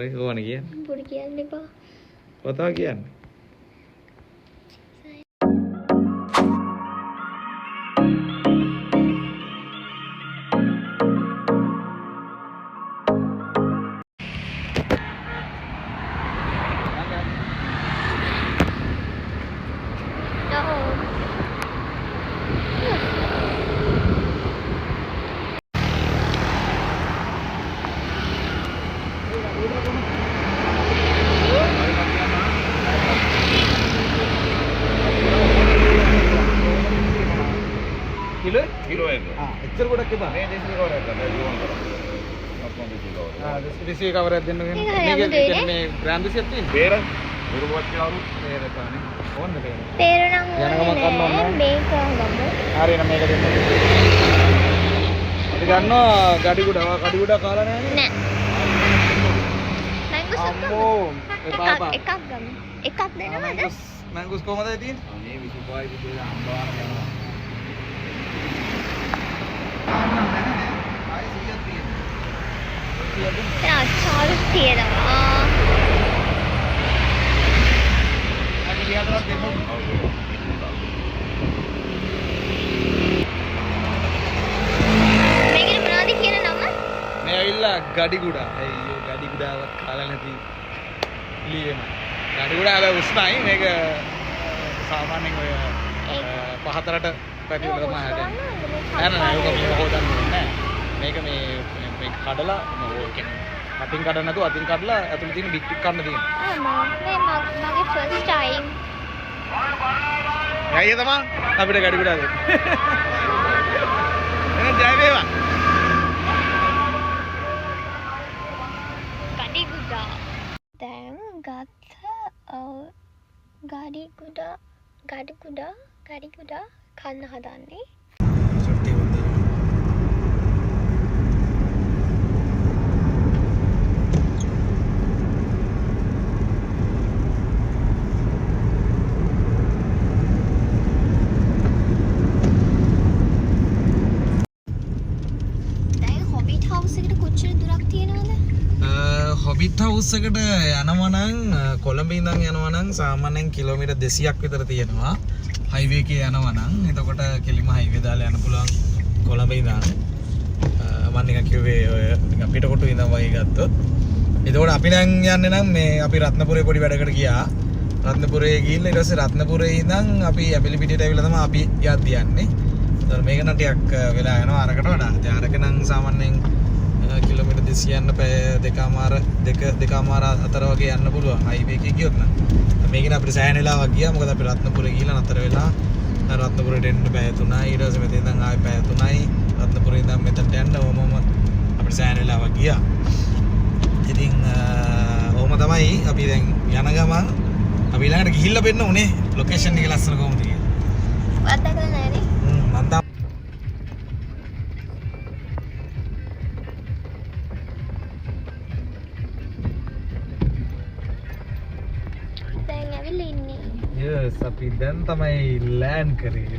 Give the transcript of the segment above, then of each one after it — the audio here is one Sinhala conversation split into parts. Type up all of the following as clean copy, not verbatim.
ඕන කියන්නේ. බොරු කියන්න එපා. කතා කියන්නේ. किलो है එච්චර ගොඩක් එපා. मैं जैसे कवर करता है लोन करो अपन भी किलो රිසී කවරයක් දෙන්න ඒක කියන්නේ. හරියම දෙන්නේ. මේ ග්‍රෑන්ඩ් 200ක් තියෙනවා. बेर मेरे को क्या और පේර පානේ. ඕනද පේර? පේර නම් යන ගමන් කන්න ඕනේ ඕනේ නෑ. මේක ගමු. හරි එහෙනම් මේක දෙන්න. අපි ගන්නවා ගඩිගුඩ. ගඩිගුඩ කාලා නෑනේ. නෑ. මැංගෝස් අම්මෝ එපා එපා. එකක් ගමු. එකක් දෙනවද? මැංගෝස් කොහමද තියෙන්නේ? ये भी सुपारी भी दे अंबार करना දැන් අචාරු තියෙනවා. මේකේ මොනවද කියන නම? මේ ඇවිල්ලා ගඩිගුඩ. අයියෝ ගඩිගුඩාවක් කාලා නැති ලියන. ගඩිගුඩ හැබැයි උස්මයි මේක සාමාන්‍යයෙන් ඔය පහතරට පැති වල තමයි හදන්නේ. නෑ ඒක මේ හොදන්නේ නෑ. මේක මේ කඩලා ඕකේ. අතින් කඩන්න නැතුව අතින් කඩලා ඇතුළේ තියෙන බික් ටික කන්න තියෙනවා. මගේ ෆස්ට් ටයිම්. ඇයි තමා අපිට ගඩිගුඩ දෙන්න. එහෙනම් ජය වේවා. ගඩිගුඩා. දැන් ගඩිගුඩා කන්න හදන්නේ. හොබිට් හවුස් එකට යනවා නම් කොළඹ ඉඳන් යනවා නම් සාමාන්‍යයෙන් කිලෝමීටර් 200ක් විතර තියෙනවා. හයිවේ එකේ යනවා නම් එතකොට කෙලිම හයිවේ දාලා යන්න පුළුවන් කොළඹ ඉඳන්. මම නිකන් කිව්වේ ඔය නිකන් පිටකොටු ඉඳන් වගේ ගත්තොත්. එතකොට අපි දැන් යන්නේ නම් මේ අපි රත්නපුරේ පොඩි වැඩකට ගියා. රත්නපුරේ ගිහිල්ලා ඊට පස්සේ රත්නපුරේ ඉඳන් අපි ඇපිලි පිටියට ඇවිල්ලා තමයි අපි යන්නේ. ඒතර මේක නම් ටිකක් වෙලා යනවා අරකට වඩා. දැන් අරක නම් සාමාන්‍යයෙන් කිලෝමීටර් 200 යන්න පැය දෙකමාර අතර වගේ යන්න පුළුවන් හයිවේ එකේ ගියොත් නම්. මේකෙන් අපිට සෑහෙන වෙලාවක් ගියා. මොකද අපි රත්නපුරේ ගිහලා නතර වෙලා රත්නපුරේට එන්න පැය 3යි. ඊට පස්සේ මෙතන ඉඳන් ආයෙ පැය 3යි. රත්නපුරේ ඉඳන් මෙතනට යන්න ඕමම අපිට සෑහෙන වෙලාවක් ගියා. ඉතින් ඕම තමයි අපි දැන් යන ගමන් අපි ඊළඟට ගිහිල්ලා පෙන්න උනේ ලොකේෂන් එක ලස්සන කොහොමද කියලා. අතකලා නෑනේ. මම Yes, අපි දැන් තමයි ලෑන්ඩ් කරේ.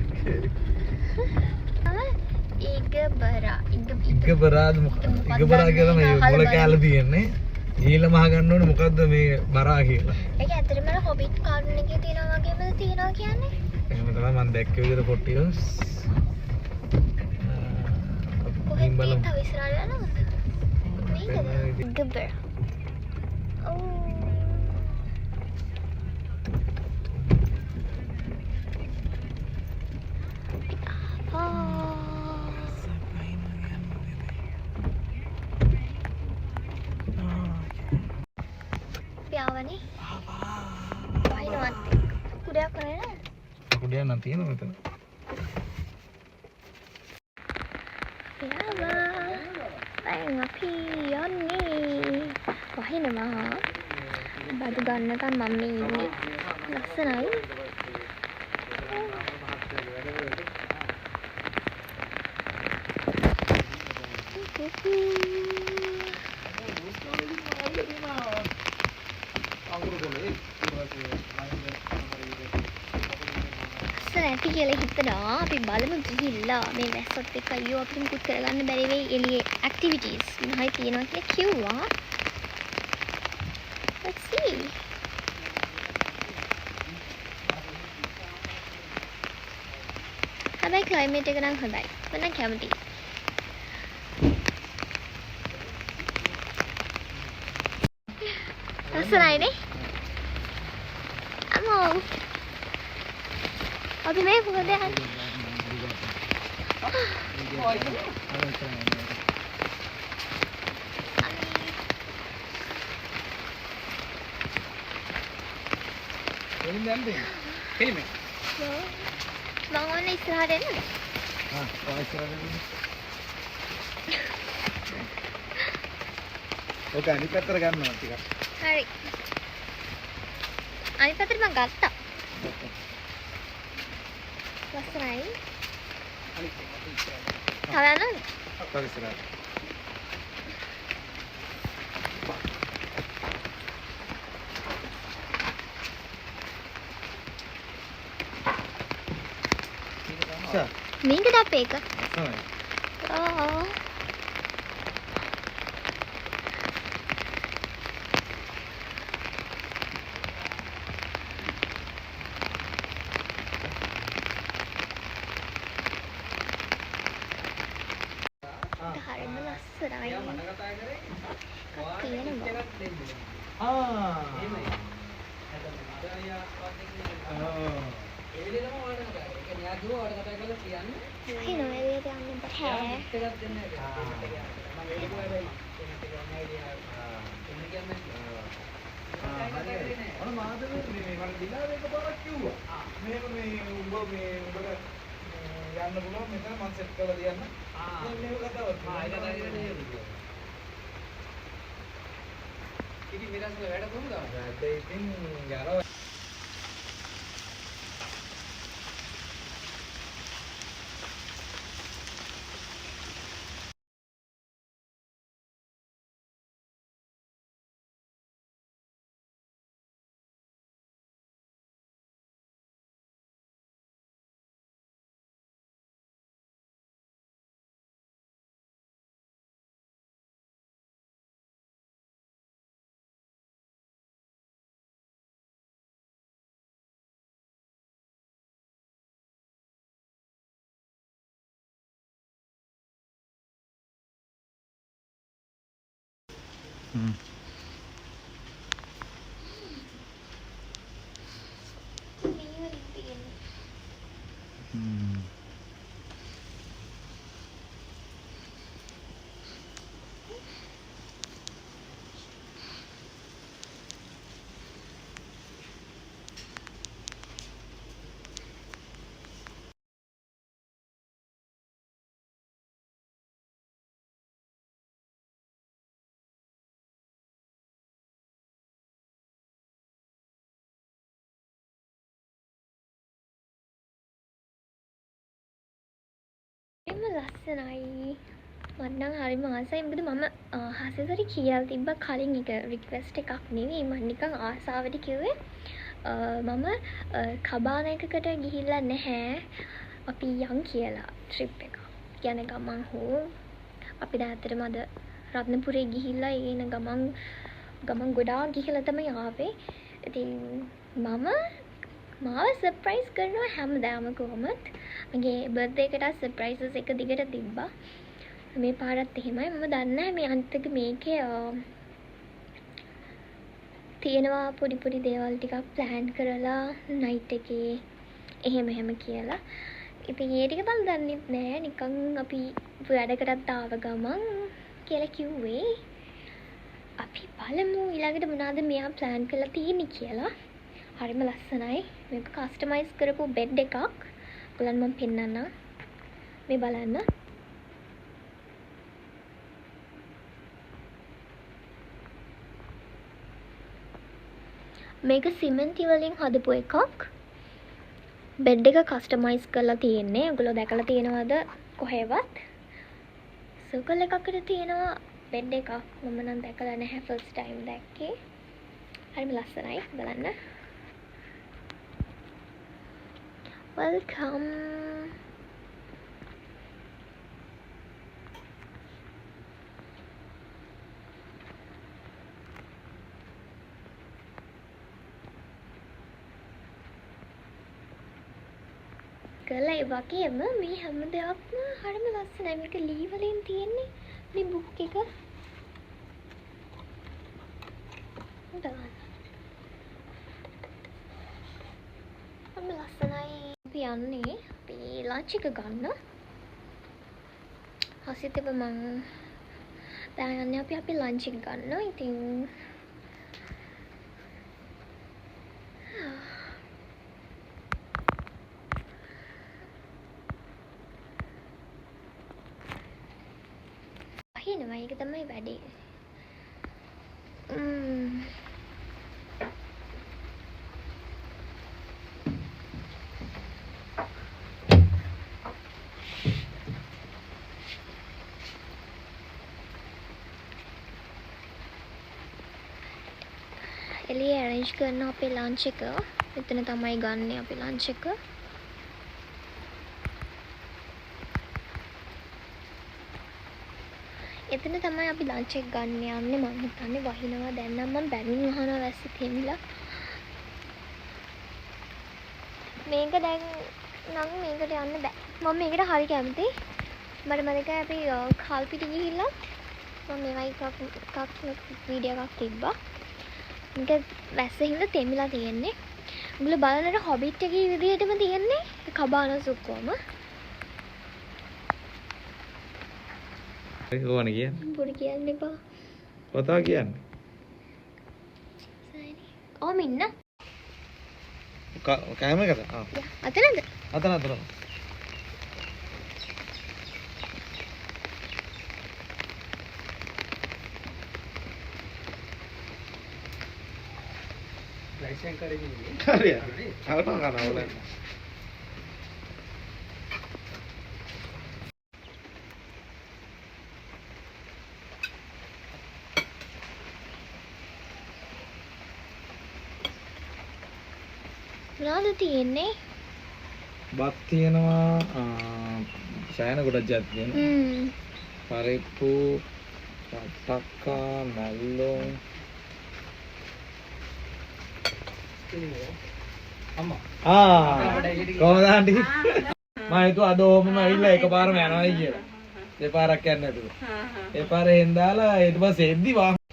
ඉගබරා කියලා මේ මොල කැලේ තියෙන්නේ. ඊළ මහ ගන්න ඕනේ මොකද්ද මේ බරා කියලා. ඒක ඇත්තටම හොබිට් කාටුන් එකේ තියෙනවා වගේම තියෙනවා කියන්නේ. එහෙම තමයි මම දැක්කේ විතර පොට්ටියස්. කොහෙන්ද තව ඉස්සරහට යනවද? මේකද? ඉගබරා. පියාවනේ. වයින්වත් කුඩයක් කරේ නේද? කුඩයක් නම් තියෙනවා මෙතන. පියාවා. වයින් අපි යන්නේ. වහිනවා. බඩු ගන්නකම් මම මේ ඉන්නේ. ලස්සනයි. නැති කියලා හිතනවා. අපි බලමු ගිහිල්ලා මේ වැස්සත් එක්ක අයියෝ අපිට මුකුත් කරගන්න බැරි වෙයි එළියේ ඇක්ටිවිටීස් මොනවයි තියෙනවා කියලා කිව්වා. ක්ලයිමේට් එක නම් හොඳයි. මම නම් කැමතියි. ලස්සනයිනේ. අම්මෝ. අපි මේ කොහෙද යන්නේ? මම ඕනේ ඉස්සරහට එන්නද? ඔක අනිත් පැත්තට ගන්නවා ටිකක්. හරි. අනිත් පැත්තට මම ගත්තා. ලස්සනයි. තව යන්නද? තව ඉස්සරහට. මේකද අපේ එක? තමයි. ඕ. හරිම ලස්සනයි. යන්න පුළුවන් මෙතන මම සෙට් කරලා තියන්න. මේක කතාවක්. ඉතින් විලාසල වැඩ කොහොමද? ඉතින් යනවා. එම ලස්සනයි. මට නම් හරිම ආසයි. මොකද මම හසසරි කියලා තිබ්බ කලින් එක රික්වෙස්ට් එකක් නෙවෙයි. මම නිකන් ආසාවට කිව්වේ. මම කබාන එකකට ගිහිල්ලා නැහැ. අපි යන් කියලා ට්‍රිප් එක. කියන්නේ ගමන් හෝ අපි දැන් ඇත්තටම අද රත්නපුරේ ගිහිල්ලා ඒන ගමන් ගොඩාක් ගිහිල්ලා තමයි ආවේ. ඉතින් මම මාව සර්ප්‍රයිස් කරනවා හැමදාම කොහොමත්. මගේ බර්ත්ඩේ එකට සර්ප්‍රයිසස් එක දිගට තිබ්බා. මේ පාරත් එහෙමයි. මම දන්නේ නැහැ මේ අන්තික මේකේ තියෙනවා පොඩි දේවල් ටිකක් ප්ලෑන් කරලා නයිට් එකේ එහෙම කියලා. ඉතින් ඒ ටික මම දන්නේ නැහැ. නිකන් අපි වැඩකටත් ආව ගමන් කියලා කිව්වේ. අපි බලමු ඊළඟට මොනවද මෙයා ප්ලෑන් කරලා තියෙන්නේ කියලා. හරිම ලස්සනයි. මේක කස්ටමයිස් කරපු බෙඩ් එකක්. ඔයගලන් මම පෙන්නන්නම්. මේ බලන්න. මේක සිමෙන්ති වලින් හදපු එකක්. බෙඩ් එක කස්ටමයිස් කරලා තියෙන්නේ. ඔයගොල්ලෝ දැකලා තියෙනවද කොහෙවත්? සර්කල් එකකට තියෙනවා බෙඩ් එකක්. මම නම් දැකලා නැහැ ෆස්ට් ටයිම් දැක්කේ. හරිම ලස්සනයි. බලන්න. Welcome. කළා ඒ වගේම මේ හැම දෙයක්ම හරිම ලස්සනයි. මේක ලී වලින් තියෙන්නේ මේ බුක් එක. හොඳයි. හරිම ලස්සනයි. අපි යන්නේ අපි ලන්ච් එක ගන්න. හසිතව මං දැන් යන්නේ අපි ලන්ච් එක ගන්න. ඉතින් අහිනවා ඒක තමයි වැඩේ. එළිය arrange කරන අපේ ලන්ච් එක. මෙතන තමයි ගන්න අපේ ලන්ච් එක. එතන තමයි අපි ලන්ච් එක ගන්න යන්නේ. මම හිතන්නේ වහිනවා දැන් නම් මම බැනුම් අහනවා වැස්සි තෙමිලා. මේක දැන් නම් මේකට යන්න බෑ. මම මේකට හරි කැමතියි. මට මතකයි අපි කල්පිට ගිහිල්ලා මම මේ වගේ එකක් වීඩියෝ එකක් තිබ්බා. මේක වැස්සෙන් තෙමිලා තියෙන්නේ. උගල බලනට හොබිට් එකේ විදිහටම තියෙන්නේ කබානස් ඔක්කොම. ඕන කියන්නේ. පොඩි කියන්න එපා. කතා කියන්නේ. ඕම ඉන්න. කෑම එකද? අතනද? අතන. ලයිසන් කරේ ඉන්නේ. හරි. අවුන කරනවා. මොනවද තියෙන්නේ? බත් තියෙනවා ශයන ගොඩක් ජාති තියෙනවා. පරිප්පු පට්ටක්කා මැල්ලොන් අම්මා. කොහොමද ආන්ටි? මම හිතුවා අද ඔහොමම ඇවිල්ලා එකපාරම යනවායි කියලා. දෙපාරක් යන්නේ නැතුව. ඒ පාරේ එන් දාලා ඊට පස්සේ එද්දි වාහන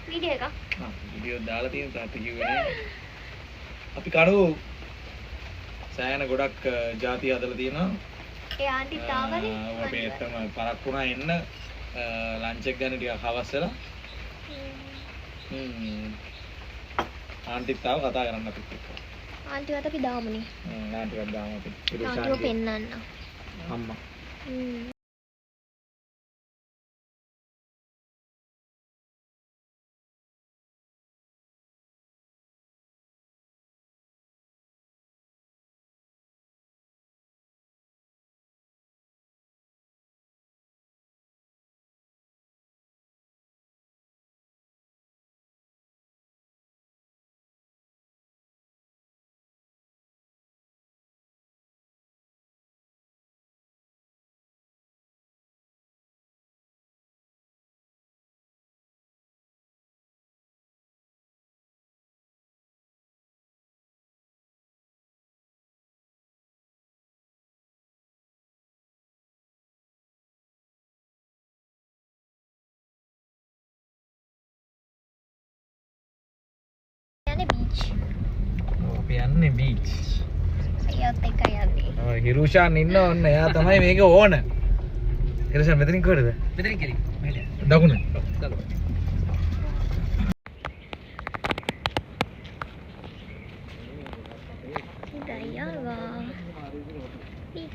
වීඩියෝ එකක්. වීඩියෝ දාලා තියෙන තාත්තා කිව්වේ නේ. අපි කඩු සෑයන ගොඩක් ಜಾති හදලා තියෙනවා. ඒ ආන්ටි තාවනේ. අපි එතන පරක් වුණා එන්න ලන්ච් එක ගන්න ටිකක් හවස් වෙලා. ආන්ටිත් තාව කතා කරන්න අපිත් එක්ක. ආන්ටිවත් අපි දාමුනේ. ආන්ටිවත් දාමු අපි. ආන්ටිව පෙන්නන්න. අම්මා. බීච්. අපි යන්නේ බීච්. අයියත් එක්ක යන්නේ. ඔය හිරුෂාන් ඉන්න ඕන්න. එයා තමයි මේක ඕන. හිරුෂාන් මෙතනින් කොහෙද? මෙතනින් කෙලින්. මෙහෙට. දකුණ. දකුණ. දයාවා. බීච්.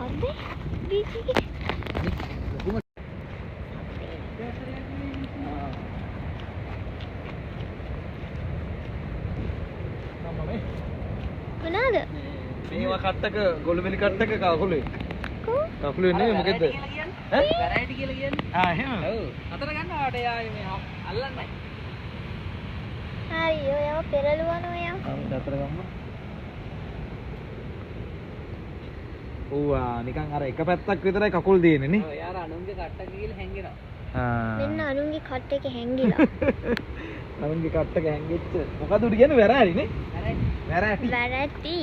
සද්දේ බීච් එකේ. මොනවාද? මේවා කට්ටක ගොළුබෙලි කට්ටක කකුලේ. කො? කකුලේ නෙමෙයි මොකෙද්ද? ඈ? වැරයිටි කියලා කියන්නේ. එහෙම. ඔව්. අතර ගන්නවට එයා මේ අල්ලන්නේ. හරි ඔයව පෙරළුවන ඔයා. අතර ගම්ම. ඌවා නිකන් අර එක පැත්තක් විතරයි කකුල් දෙන්නේ නේ. ඔය යාර අනුන්ගේ කට්ටක ගිහලා හැංගෙනවා. මෙන්න අනුන්ගේ කට් එක හැංගිලා. අනුන්ගේ කට්ටක හැංගෙච්ච මොකද උඩ කියන්නේ වැරෑලි නේ? වැරෑටි. වැරැටි.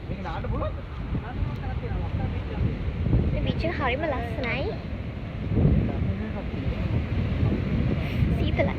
මේක නාන්න පුළුවන්ද? මේ බීච් එක හරිම ලස්සනයි. සීතලයි.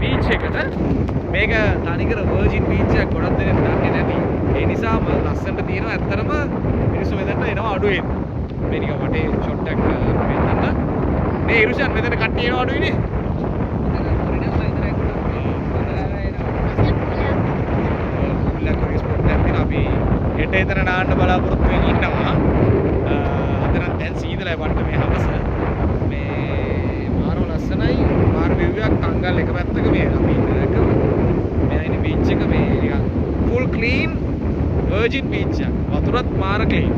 බීච් එකට මේක තනිකර වර්ජින් බීච් එකක් ගොඩක් දෙනෙක් දන්නේ නැති. ඒ නිසාම ලස්සනට තියෙනවා. ඇත්තටම මිනිස්සු මෙතනට එනවා අඩුවෙන්. මේ නිකන් වටේ ෂොට් එකක් වෙන්නන්න. මේ ඉරුෂන් මෙතන කට්ටිය එනවා අඩුයිනේ. අපි හෙට එතන නාන්න බලාපොරොත්තු වෙමින් ඉන්නවා. අතන දැන් සීතලයි වට මේ හවස. ලස්සනයි මාර විව්යක් අංගල් එක පැත්තක මේ අපි ඉන්නක මේ ඉන්නේ බීච් එක මේ නිකන් ෆුල් ක්ලීන් වර්ජින් බීච් එක වතුරත් මාර ක්ලීන්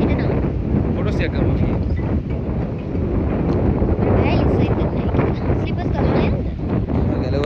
ඉතන ෆොටෝස් එකක් ගමු ස්ලිපර්ස් කරලා යන්න ගලව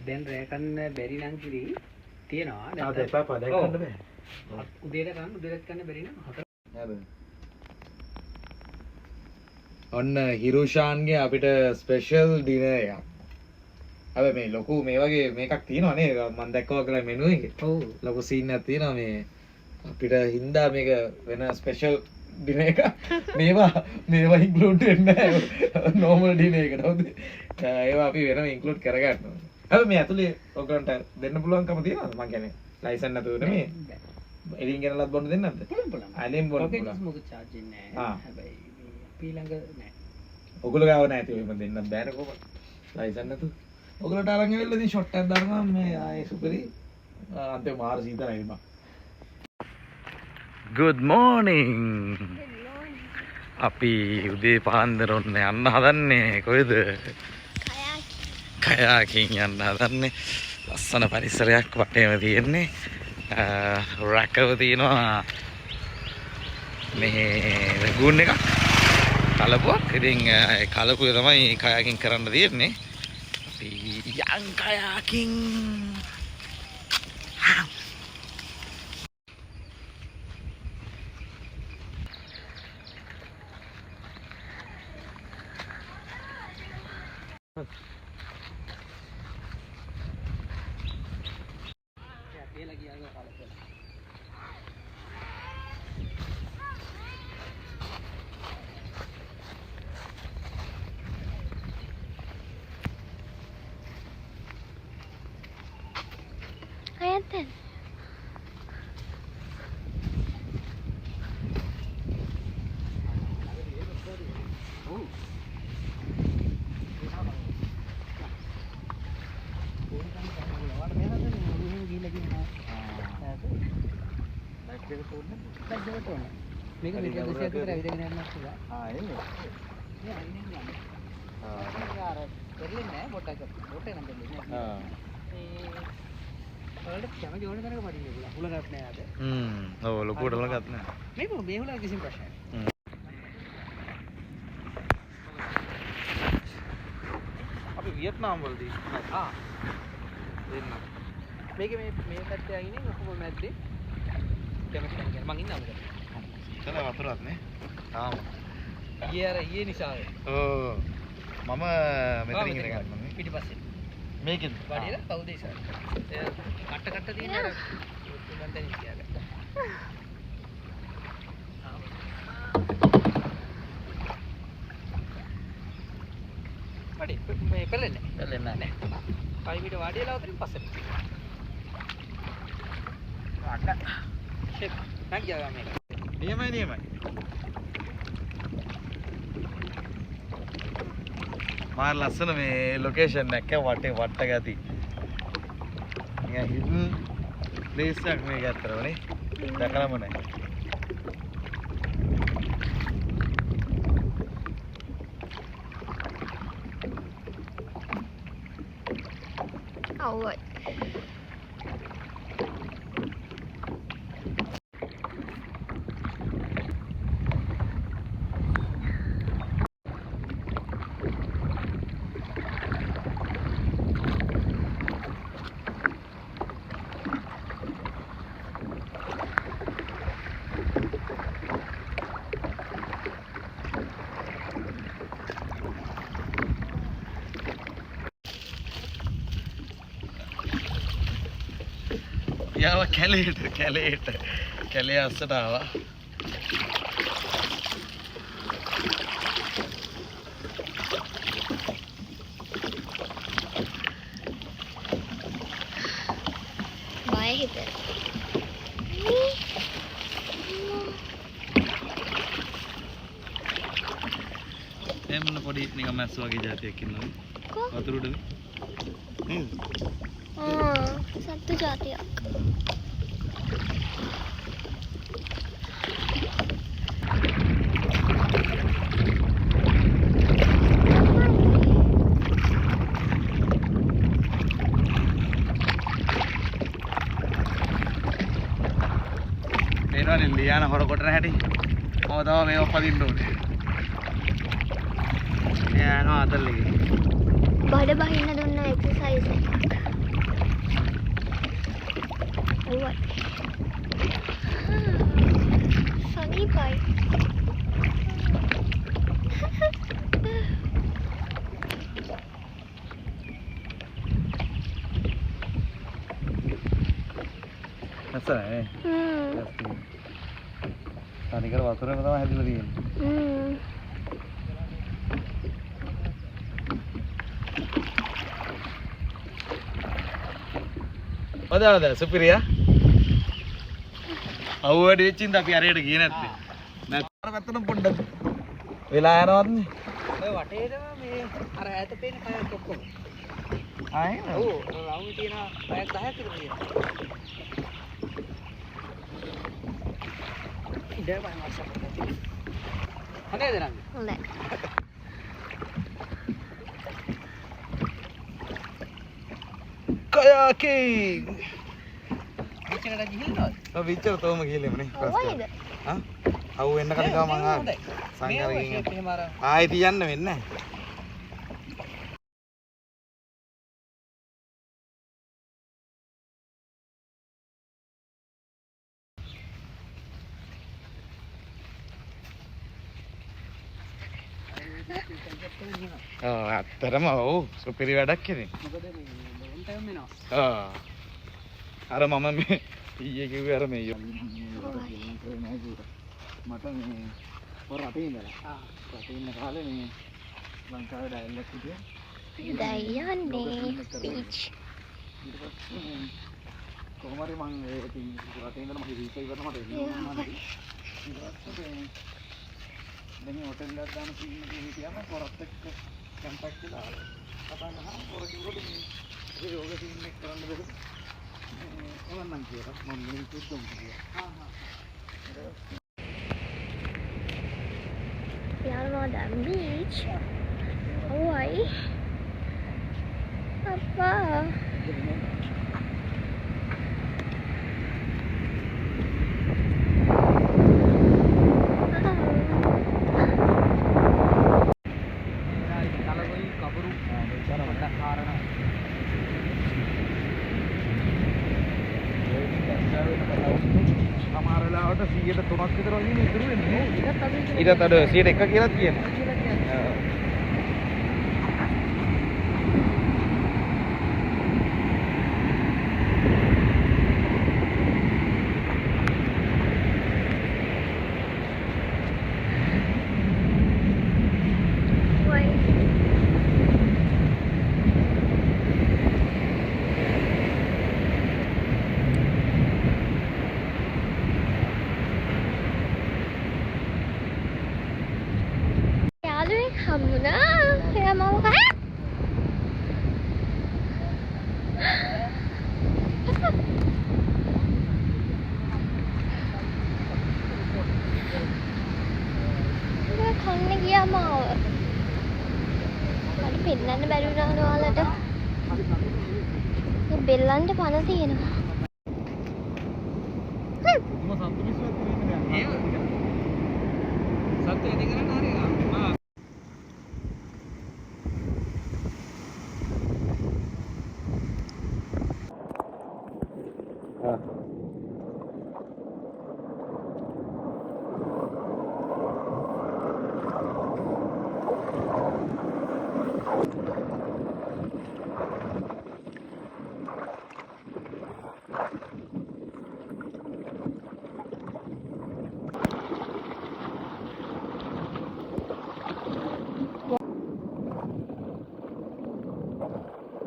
දැන් රෑ කන්න බැරි නම් කිරි තියනවා. උදේට කන්න බැරි නම් ඔන්න හිරුෂාන්ගේ අපිට ස්පෙෂල් ඩිනර් එකක්. හැබැයි මේ ලොකු මේ වගේ මේකක් තියෙනවා නේද? මම දැක්කවා කියලා මෙනු එකේ. ඔව්. ලොකු සීන් එකක් තියෙනවා මේ අපිට හින්දා මේක වෙන ස්පෙෂල් ඩිනර් එක. මේවා ඉන්ක්ලූඩ් වෙන්නේ නැහැ. නෝමල් ඩිනර් එකට. හොඳ. ඒවා අපි වෙනම ඉන්ක්ලූඩ් කරගන්නවා. හැබැයි මේ ඇතුලේ ඔයගොල්ලන්ට දෙන්න පුළුවන්කම තියෙනවද? මම කියන්නේ ලයිසන් නැතුව නෙමෙයි. එලින් ගෙනලත් බොන්න දෙන්නද? පුළුවන්. අලින් බොන්න පුළුවන්. මොකද charge වෙන්නේ නැහැ. හැබැයි අපි ළඟ නැහැ. ඔයගොල්ලෝ ගාව නැහැ ඒක මම දෙන්නත් බෑනේ කොහොමද? ලයිසන් නැතුව. ඔයගොල්ලෝට අරන් ඇවිල්ලා ඉතින් ෂොට් එකක් දානවා මේ ආයේ සුපරි. අන්තිම මාර සීතලයි බා. Good morning. අපි උදේ පාන්දර ඔන්න යන්න හදන්නේ කොහෙද? කයාකින් යන්න හදන්නේ. ලස්සන පරිසරයක් වටේම තියෙන්නේ. රැකව තියෙනවා මේ ලගූන් එකක්. කලපුවක්. ඉතින් කලපුවේ තමයි කයාකින් කරන්න තියෙන්නේ. අපි යන් කයාකින්. Ayan. මේක මීටර් 200ක් විතර ඇවිදගෙන යනවා කියලා. එන්නේ. මේ අයිනේ යන්නේ. මේක අර පෙරලෙන්නේ නැහැ බොට් එක. බොට් එක නම් පෙරලෙන්නේ නැහැ. ඒ වලට කැමති ඕන තැනක පදින්න පුළුවන්. හුල ගන්න නෑ අද. ඔව් ලොකුවට ලගත් නෑ. මේ හුල කිසිම ප්‍රශ්නයක් නෑ. අපි වියට්නාම් වලදී දෙන්න. මේක මේ පැත්තේ ආයිනේ කොහොම මැද්දේ. කැමති කෙනෙක් මං ඉන්නවා මෙතන. එතන වතුරක් නේ. තාම. ඊයේ නිසා. ඔව්. මම මෙතනින් ඉඳ ගන්නවා. පිටිපස්සේ. මේකෙන් වඩියල කවුද ඉස්සර? කට්ට තියෙන අර මන් දැන් කියාගත්තා. වඩි මේ පෙරලෙන්නේ නැහැ. පරිමිට වඩියලා උතරින් පස්සට. වඩ. ෂෙක්. නැග් ගියා මේක. නියමයි. මාර ලස්සන මේ ලොකේෂන් එක වටේ වට ගති. නිකන් හිඩන් ප්ලේස් එකක් මේක ඇත්තටම නේ. දැකලාම නැහැ. අවුයි. යාව කැලේ අස්සට ආවා. බය හිතෙන. එන්න පොඩි නිකන් මැස්ස වගේ જાතියක් ඉන්නවා. වතුර උඩනේ. සත්තු జాතියක්. මේනවනේ ලියාන හොර කොටන හැටි. මම තව මේව පදින්න ඕනේ. යනවා අතල්ලේ. බඩ බහින්න දුන්න එක්සර්සයිස් එකක්. අවුයි. සනීපයි. නැසනේ. තනිකර වතුරේම තමයි හැදිලා තියෙන්නේ. ඔදාලද සුපිරියා අවු වැඩි වෙච්චින්ද අපි හරියට ගියේ නැත්තේ නැත්තර පැත්තට පොඩ්ඩක් වෙලා යනවත්නේ ඔය වටේටම මේ අර ඈත පේන කයක් ඔක්කොම ආයෙ ඔව් රවුම් තියෙන කයක් 10ක් විතර තියෙනවා ඉඩ බලන්න අවශ්‍ය හොඳයි දරන්නේ හොඳයි. kayaking විචකට ගිහිල්ලාද? ඔව් විචාර තෝම ගිහලෙම නේ අවුයිද? හා අවු වෙන්න කලින් ගම මං ආවේ සංගරකින් එහෙම අර ආයෙ තියන්න වෙන්නේ නැහැ ඇත්තටම ඔව් සුපිරි වැඩක් කරේ මොකද මේ ලොන් ටයිම් වෙනවා. අර මම මේ ඊයේ කිව්වේ අර මේ මට මේ පොර රටේ ඉඳලා රටේ ඉන්න කාලේ මේ ලංකාවේ ඩයලොග් හිටියේ දැන් යන්නේ බීච්. ඊට පස්සේ කොහොම හරි මම ඒ රටේ ඉඳලා මගේ වීසා ඉවරන මට එන්න ඊට පස්සේ දැන් හොටෙල් එකක් දාන කීකියම පොරත් එක්ක කන්ටැක්ට් වෙලා කතා කරලා පොර කිව්වොත් මේ යෝග ටීම් එක කරන්න බෑ එවන්නම් කියලා මම මේ තුද්දම් කිව්වා යනවා දැන් බීච්. අවුයි. අප්පා. මට 103ක් විතර වගේ ඉතුරු වෙන්නේ. ඊටත් අඩුයි කියලා. ඊටත් අඩු 101 කියලා තියෙනවා. කියලා කියන්නේ. ඔව්. යාළුවෙක් හම්බුණා. එයා මම කන්න ගියා මාව. මට පෙන්නන්න බැරි වුණා ඔයාලට. මේ බෙල්ලන්ට පණ තියෙනවා. සත්තු වැඩි කරන්න හරි ආ.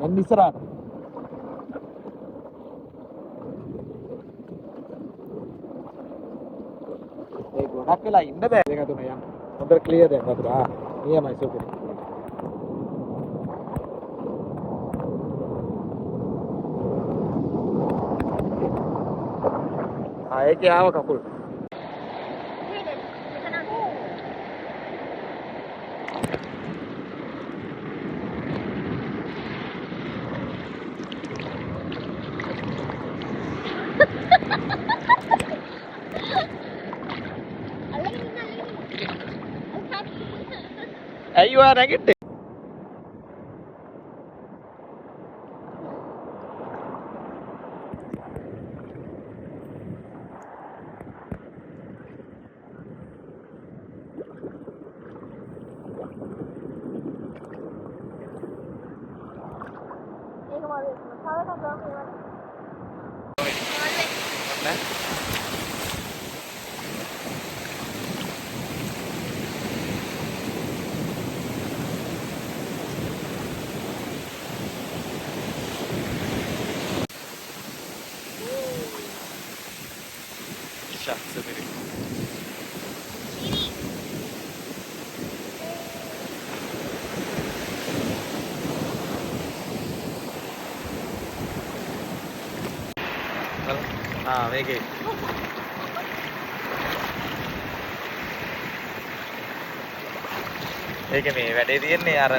එන්න ඉස්සරහට. ඒ ගොඩක් වෙලා ඉන්න බෑ. දෙක තුන යන්න. හොඳට ක්ලියර් දැන් වතුර. නියමයි සුපිරි. ඒකේ ආව කකුල්. ඇයි ඔයා නැගිට්ටේ? සුපිරි. මේකේ ඒක මේ වැඩේ තියෙන්නේ අර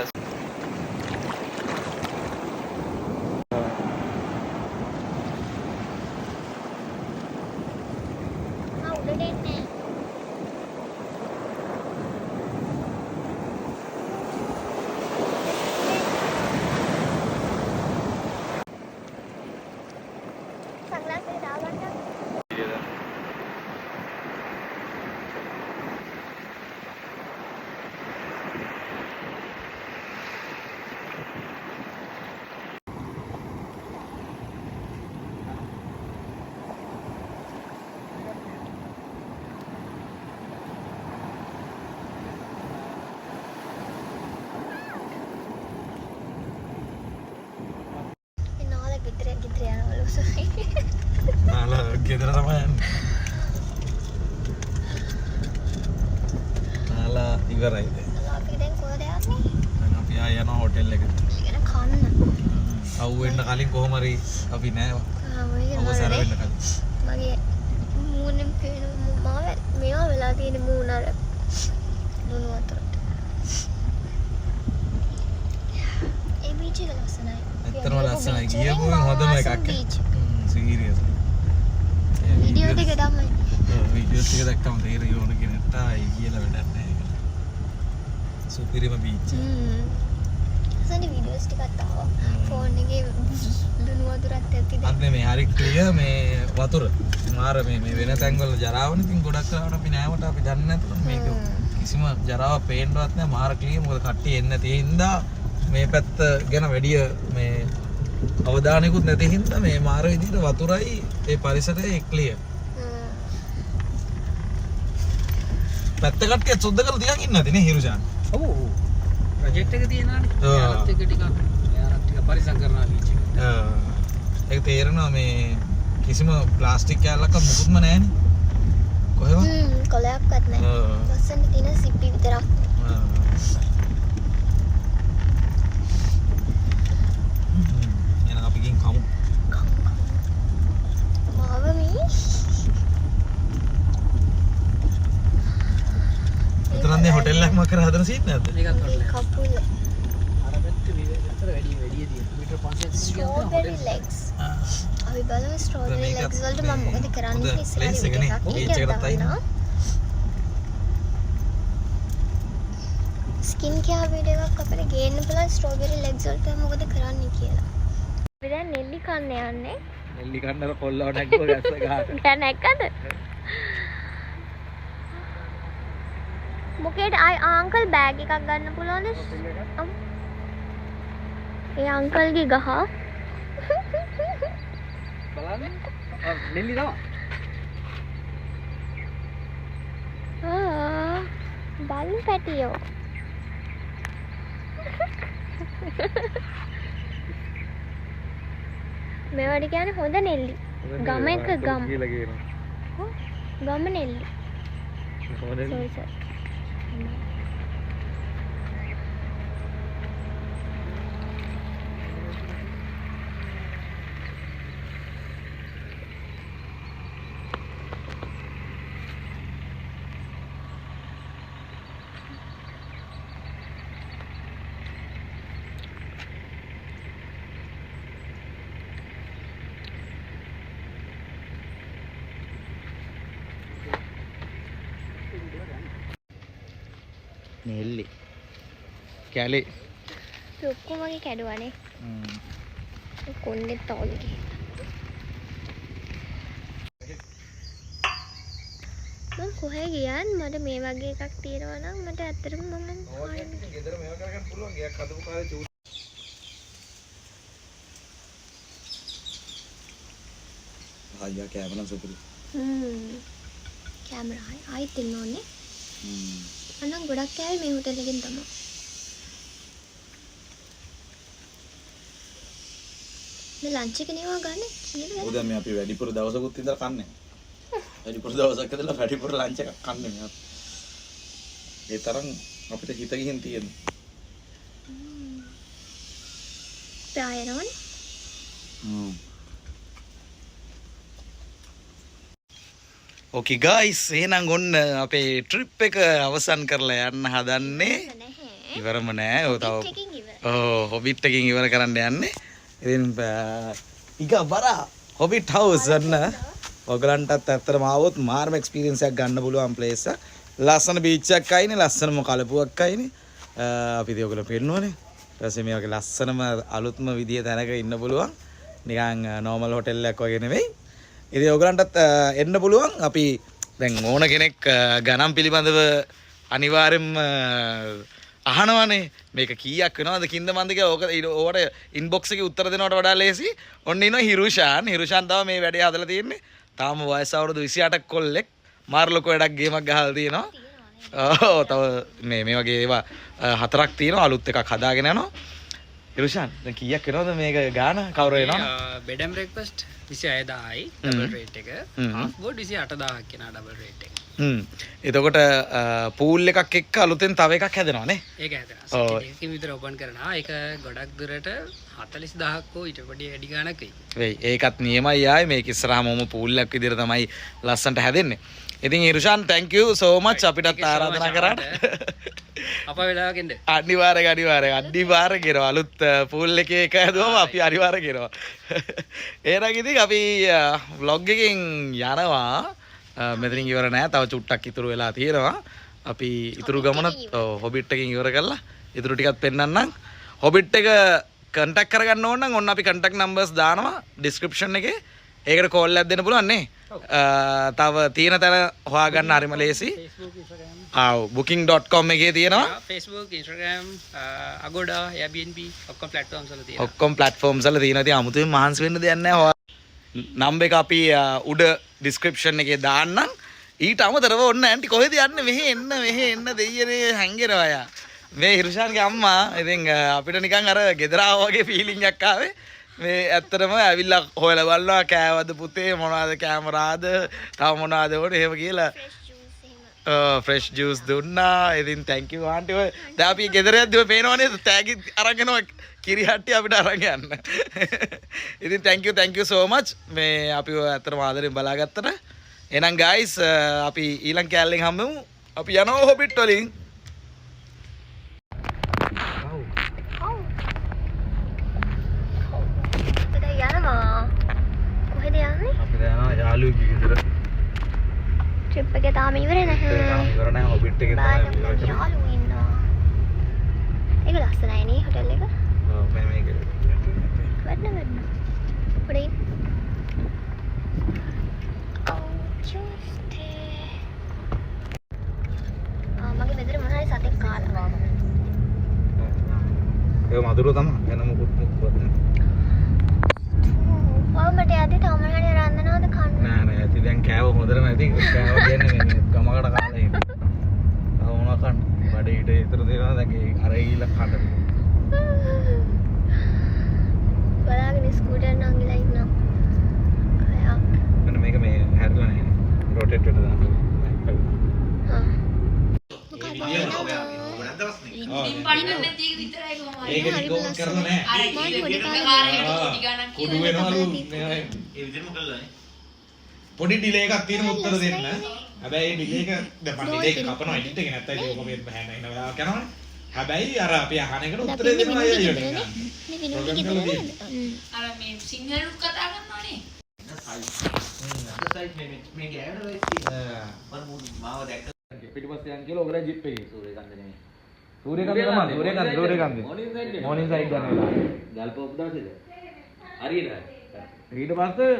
ගෙදර තමයි යන්නේ. නාලා ඉවරයි දැන්. අපි දැන් කොහෙද යන්නේ? දැන් අපි ආය යනවා හෝටල් එකට. ඉගෙන කන්න. අවු වෙන්න කලින් කොහොම හරි අපි නෑ. අවසර වෙන්න කලින්. මගේ මූණෙන් පේන මේවා වෙලා තියෙන මූණ අර ලුණු වතුරට. ඒ බීච් එක ලස්සනයි. ඇත්තටම ලස්සනයි. ගියපු හොඳම එකක්. සීරියස්. වීඩියෝ එක තමයි. වීඩියෝ එක දැක්කම තේරෙයි ඕන කෙනෙක්ට ආයි කියලා වැඩක් නැහැ. සුපිරිම බීච්. ලස්සන වීඩියෝස් ටිකක් ආවා. ෆෝන් එකේ ලුණු වතුරත් ඇති දැන්. අත් මේ හරි ක්ලියර් මේ වතුර. මාර මේ වෙන තැන්වල ජරාවනේ ඉතින් ගොඩක් වෙලාවට අපි නෑමට අපි දන්නේ නැතුව මේක කිසිම ජරාවක් පේන්නවත් නෑ මාර ක්ලියර් මොකද කට්ටිය එන්නේ නැති හින්දා මේ පැත්ත ගැන වැඩි මේ අවධානයකුත් නැති හින්දා මේ මාර විදිහට වතුරයි ඒ පරිසරය ක්ලියර්. පැත්ත කට්ටිය සුද්ධ කරලා තියන් ඉන්නේ නැති නේ හිරුෂාන්. ඔව් ප්‍රොජෙක්ට් එක තියෙනවානේ. යාත් එක ටිකක් පරිසම් කරනවා බීච් එක. ඒක තේරෙනවා මේ කිසිම ප්ලාස්ටික් කෑල්ලක් මුකුත්ම නැහැනේ. කොහෙවත්? කොලයක්වත් නැහැ. ලස්සන තියෙන සිප්පි විතරක්. එහෙනම් අපි ගින් කමු. මාවමි. උතරන්නේ හොටෙල් එකක් මම කර හදන සීට් නැද්ද? ඒකත් හොට් නෑ. කපුල. අර පැත්තේ විතර වැඩි තියෙන. මීටර 500 ස්ට්‍රෝබෙරි ලෙග්ස්. අපි බලමු ස්ට්‍රෝබෙරි ලෙග්ස් වලට මම මොකද කරන්නේ කියලා ඉස්සරහ වීඩියෝ එකක් දානවා. ස්කින් කෙයාර් වීඩියෝ එකක් අපිට ගේන්න පුළුවන් ස්ට්‍රෝබෙරි ලෙග්ස් වලට මොකද කරන්නේ කියලා. අපි දැන් නෙල්ලි කන්න යන්නේ. නෙල්ලි කන්නර කොල්ලව නැග්ගෝ ගැස්ස ගහට. දැන් නැක්කද? මොකේද අංකල් බෑග් එකක් ගන්න පුළුවන්ද? ඒ අංකල්ගේ ගහ. බලන්න. නෙල්ලි තමයි. බලු පැටියෝ. මේවට කියන්නේ හොඳ නෙල්ලි. ගම එක ගම. කියලා කියනවා. ගම නෙල්ලි. කොහොමද? Sorry sir. නෙල්ලි. කැලේ. ඔක්කොම මගේ කැඩුවානේ. කොණ්ඩේ තෝලේ. මම කොහේ ගියන් මට මේ වගේ එකක් තියෙනවා නම් මට ඇත්තටම මම ගෙදර මේව කරගන්න පුළුවන් ගයක් හදපු කාලේ චූටි. ආයියා කැමරා සුපිරි. කැමරා ආයිත් ඉන්න ඕනේ. අන්න ගොඩක් කෑවේ මේ හොටෙල් එකෙන් තමයි. මේ ලන්ච් එක නෙවා ගන්න කීයද? ඔය දැන් මේ අපි වැඩිපුර දවසකුත් ඉඳලා කන්නේ. වැඩිපුර දවසක් ඉඳලා වැඩිපුර ලන්ච් එකක් කන්නේ මේ. ඒ තරම් අපිට හිත ගිහින් තියෙන්නේ. ප්‍රායනෝන්. ඕකේ ගයිස් එහෙනම් ඔන්න අපේ ට්‍රිප් එක අවසන් කරලා යන්න හදන්නේ. ඉවරම නෑ. ඔය තව හොබිට් එකකින් ඉවර කරන්න යන්නේ. ඉතින් ටික බර හොබිට් හවුස් අන්න ඔයගලන්ටත් ඇත්තටම ආවොත් මාර්ම එක්ස්පීරියන්ස් එකක් ගන්න පුළුවන් ප්ලේස් එක. ලස්සන බීච් එකක් අයිනේ, ලස්සනම කලපුවක් අයිනේ. අපි ඉතින් ඔයගලට පෙන්නනෝනේ. ඊට පස්සේ මේ වගේ ලස්සනම අලුත්ම විදිය තැනක ඉන්න පුළුවන්. නිකන් නෝමල් හොටෙල් එකක් වගේ නෙවෙයි. ඉතින් ඔයගලන්ටත් එන්න පුළුවන්. අපි දැන් ඕන කෙනෙක් ගණන් පිළිබඳව අනිවාර්යෙන්ම අහනවනේ මේක කීයක් වෙනවද කින්ද මන්ද කියලා. ඕකට ඉන්බොක්ස් එකේ උත්තර දෙනවට වඩා ලේසි. ඔන්න ඉනවා හිරුෂාන්. හිරුෂාන් තමයි මේ වැඩේ හදලා තියෙන්නේ. තාම වයස අවුරුදු 28ක් කොල්ලෙක්. මාර ලොකු වැඩක් ගේමක් ගහලා තියෙනවා. ඔව් තව මේ වගේ ඒවා 4ක් තියෙනවා. අලුත් එකක් හදාගෙන යනවා. හිරුෂාන් දැන් කීයක් වෙනවද මේක ගාන කවුරු වෙනවද? බෙඩ් ඇන්ඩ් බ්‍රේක්ෆාස්ට් 26000යි ඩබල් රේට් එක. හාෆ් බෝඩ් 28000ක් කෙනා ඩබල් රේට් එක. එතකොට පූල් එකක් එක්ක අලුතෙන් තව එකක් හැදෙනවා නේ? ඒක හැදෙනවා. ඒකකින් විතර ඕපන් කරනවා. ඒක ගොඩක් දුරට 40000ක් හෝ ඊට වඩා වැඩි ගාණක් වෙයි. වෙයි. ඒකත් නියමයි ආයේ මේක ඉස්සරහම මොම පූල් එකක් විදිහට තමයි ලස්සනට හැදෙන්නේ. ඉතින් ඉරුෂාන් thank you so much අපිටත් ආරාධනා කරාට. අප වෙලාවකින්ද? අනිවාර්යෙන් ගෙරවා අලුත් පූල් එකේ එක හැදුවම අපි අනිවාර්යෙන් ගෙරවා. එහෙනම් ඉතින් අපි vlog එකෙන් යනවා. මෙතනින් ඉවර නෑ. තව චුට්ටක් ඉතුරු වෙලා තියෙනවා. අපි ඉතුරු ගමන හොබිට් එකකින් ඉවර කරලා ඉතුරු ටිකත් පෙන්නන්නම්. හොබිට් එක කන්ටැක්ට් කරගන්න ඕන නම් ඔන්න අපි කන්ටැක්ට් නම්බර්ස් දානවා ඩිස්ක්‍රිප්ෂන් එකේ. ඒකට කෝල් එකක් දෙන්න පුළුවන් නේ. තව තියෙන තැන හොයාගන්න හරිම ලේසි. booking.com එකේ තියෙනවා. Facebook, Instagram, Agoda, Airbnb ඔක්කොම platforms වල තියෙනවා. ඔක්කොම platforms වල තියෙනවා. ඉතින් 아무තෙම මහන්සි වෙන්න දෙයක් නැහැ. නම්බර් එක අපි උඩ ඩිස්ක්‍රිප්ෂන් එකේ දාන්නම්. ඊට අමතරව ඔන්න ඇන්ටි කොහෙද යන්නේ? මෙහෙ එන්න දෙයියනේ හැංගෙනවා යා. මේ හිරුෂාන්ගේ අම්මා ඉතින් අපිට නිකන් අර ගෙදර ආවා වගේ ෆීලිං එකක් ආවේ. මේ ඇත්තටම ඇවිල්ලා හොයලා බලනවා කෑවද පුතේ මොනවද කැමරාද තව මොනවද ඕනේ එහෙම කියලා ෆ්‍රෙෂ් ජූස් දුන්නා. ඉතින් thank you ආන්ටි. ඔය දැන් අපි ගෙදර යද්දි ඔය පේනව නේද තෑගි අරගෙන කිරි හට්ටි අපිට අරන් යන්න. ඉතින් thank you so much මේ අපි ඔය ඇත්තටම ආදරෙන් බලාගත්තට. එහෙනම් guys අපි ඊළඟ කැලෙන් හම්බෙමු. අපි යනවා හොබිට් වලින්. කොහෙද යන්නේ? අපි යනවා යාළුවෙක්ගේ ගෙදර. ට්‍රිප් එක තාම ඉවර නැහැ. තාම ඉවර නැහැ හොබිට් එකේ තමයි ඉවර කරන්නේ. යාළුවෝ ඉන්නවා. ඒක ලස්සනයි නේ හොටෙල් එක. ඔව් මේක. වඩන. උඩින්. මගේ මෙතන මොනවාරි සතෙක් කාලා. ඒක මధుර තමයි. වෙන මොකුත් නැහැ. මට යද්දි තමන්හරි රන්දනවද කන්න? නෑ ඇති දැන් කෑව හොඳටම ඇති. කෑව කියන්නේ මේ ගමකට කාලා ඉන්නේ. තව මොනවා කන්න? බඩේ ඊට ඉතර දෙනවා දැන් අර ඊළ කඩ. බලාගෙන ස්කූටර් නංගිලා ඉන්නවා. අය මෙන්න මේක මේ හැරිලා නෑ. රොටේට් වෙන්න දාන්න. හා. ඒක රිකෝඩ් කරලා නෑ. කුඩු වෙනවලු ඒ විදිහම කළානේ. පොඩි ඩිලේ එකක් තියෙන උත්තර දෙන්න. හැබැයි ඒ ඩිලේ එක දැන් මම ඩිලේ එක කපනවා එඩිට් එකේ නැත්තම් ඒක ඔක මේ බෑන ඉන්න වෙලාවක් යනවනේ. හැබැයි අර අපි අහන එකට උත්තර දෙනවා අයියට. මේ විනෝඩි ගෙදරද? අර මේ සිංහලුත් කතා කරනවානේ. මේ ගෑනට මාව දැක්ක පිටිපස්සේ යන් කියලා ඔකලා ජිප් එකේ සූර්යකාන්ත නෙමෙයි. සූර්යකාන්ත. මොනින් සයිඩ් ගන්න වෙලාව. ගල් පොක් දාසෙද? හරියට. ඊට පස්සේ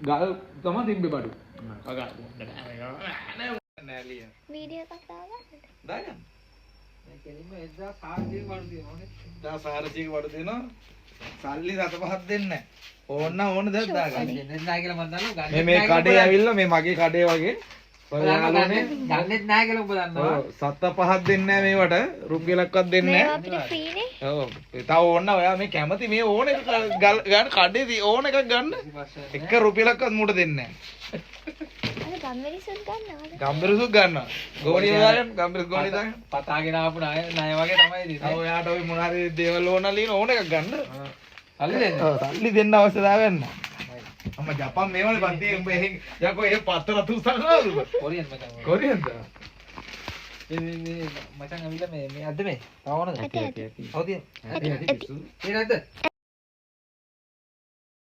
ගල් තමයි තිබ්බේ බඩු. නෑලිය. වීඩියෝ එකක් දාගන්නද? දාගන්න. මේ කෙලින්ම එදා සාර්ජික වඩු දෙනෝනේ. දා සාරජික වඩු දෙනවා. සල්ලි 7-5ක් දෙන්නේ නැහැ. ඕන දෙයක් දාගන්න. දෙන්නෙත් නැහැ කියලා මම දන්නවා. මේ කඩේ ඇවිල්ලා මේ මගේ කඩේ වගේ ගන්නෙත් නැහැ කියලා ඔබ දන්නවා. ඔව් 7-5ක් දෙන්නේ නැහැ මේවට. රුපියලක්වත් දෙන්නේ මේ නැහැ. අපිට ෆ්‍රී නේ. ඔව්. තව ඕන ඔයා මේ කැමති මේ ඕන එක ගන්න කඩේ ඕන එකක් ගන්න. එක රුපියලක්වත් මුට දෙන්නේ නැහැ. අර ගම්මිරිසුත් ගන්නවද? ගම්බිරිසුත් ගන්නවා. ගෝණිය දාගන්න ගම්බිරිස් ගෝණිය දාගන්න. පතාගෙන ආපු ණය වගේ තමයි දෙන්නේ. ඔව් ඔයාට ওই මොන හරි දේවල් ඕන ලියන ඕන එකක් ගන්න. සල්ලි දෙන්න. ඔව් සල්ලි දෙන්න අවශ්‍යතාවයක් නැහැ. අම්මා ජපාන් මේවනේ බන්දී උඹ එහෙන් යකෝ ඒ පත්තර තුසන්නවද උඹ? කොරියන් මචං. කොරියන්ද? මේ මචං අවිල මේ අද මේ. තව ඕනද? ඇති. හවුද? ඇති. ඒ නැද්ද?